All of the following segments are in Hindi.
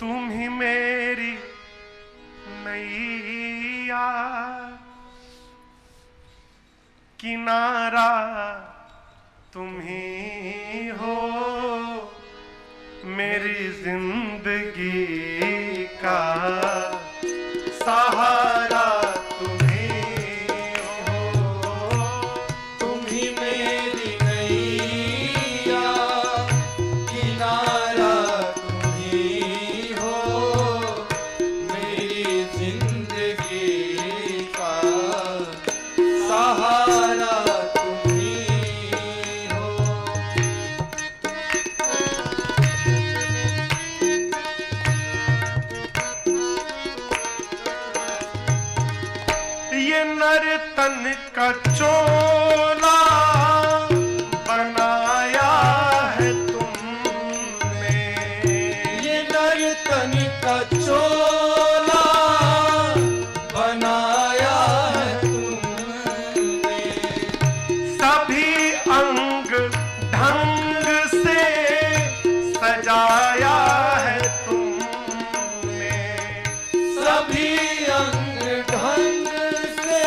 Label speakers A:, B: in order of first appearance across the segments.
A: तुम ही मेरी नैया, किनारा तुम ही हो, मेरी जिंदगी का सहारा तुम ही हो।
B: तुम ही मेरी नैया, किनारा तुम ही हो, मेरी जिंदगी का सहारा तुम ही हो।
A: ये नर्तन का चोला बनाया है तुमने,
B: ये नर्तन का चोला बनाया है तुमने,
A: सभी अंग ढंग से सजाया है तुमने,
B: सभी अंग ढंग से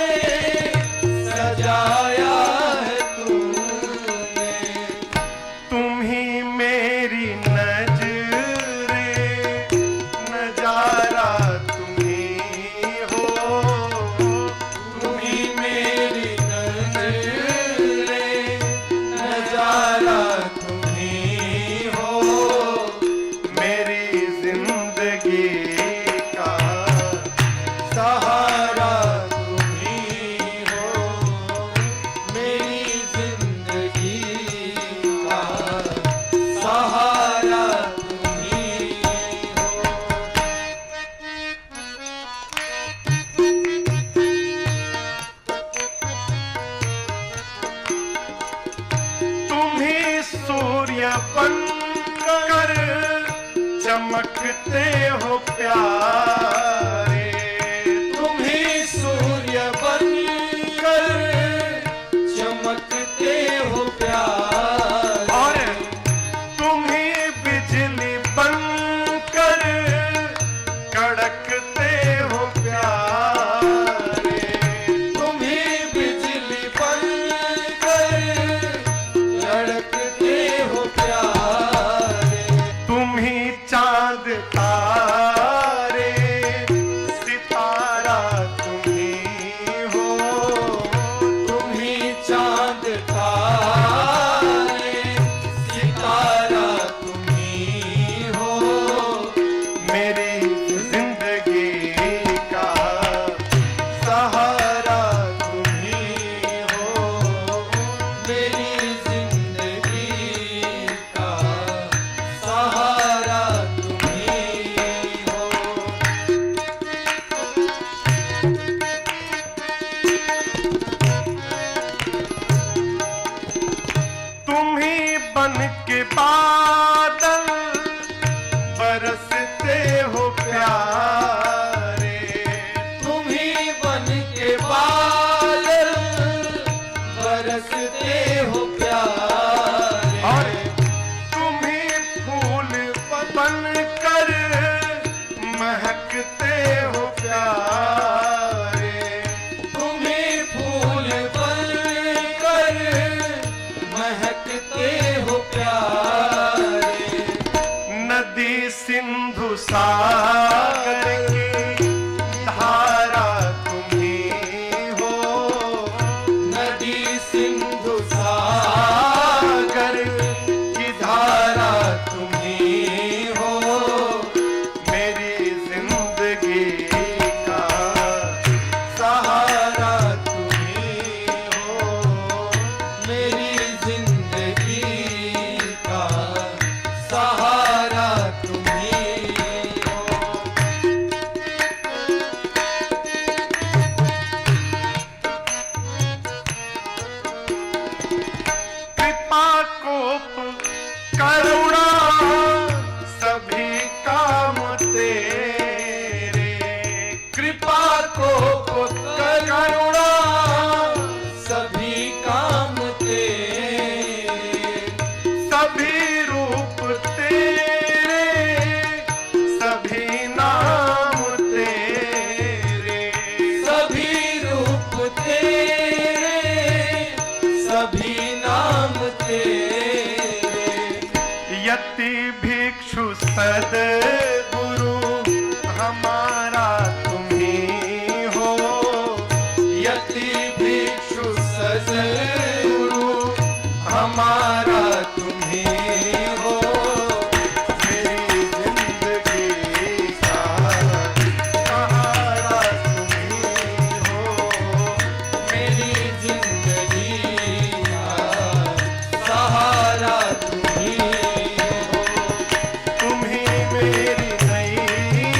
B: सजाया है तुमने।
A: तुम ही मेरी नजरे, नजारा तुम ही हो।
B: तुम ही मेरी नजरे, नजारा तुम ही हो,
A: मेरी जिंदगी का
B: सहारा तुम ही हो, मेरी जिंदगी का सहारा तुम ही हो।
A: तुम ही सूर्य बनकर चमकते हो प्यारे,
B: तुम ही सूर्य बनकर चमकते हो प्यारे,
A: और तुम ही बिजली बनकर कड़कते हो प्यारे।
B: तुम ही बिजली बनकर लड़कते हो प्यारे।
A: तुम ही चांद तारे, सितारा तुम ही हो।
B: तुम ही चांद तारे, सितारा तुम ही हो,
A: मेरी जिंदगी का सहारा तुम ही हो।
B: मेरी जिंदगी का सहारा तुम ही हो।
A: तुम ही बन के बादल बरसते हो प्यारे,
B: तुम ही बन के बादल बरसते हो प्यारे,
A: और तुम ही फूल बनकर महकते हो प्यारे।
B: तुम ही फूल बनकर महकते हो प्यारे।
A: नदी सिंधु सागर की धारा तुम ही हो,
B: नदी सिंधु सागर की धारा तुम ही हो,
A: मेरी जिंदगी का
B: सहारा तुम ही हो, मेरी जिंदगी का सहारा तुम ही हो।
A: छु सद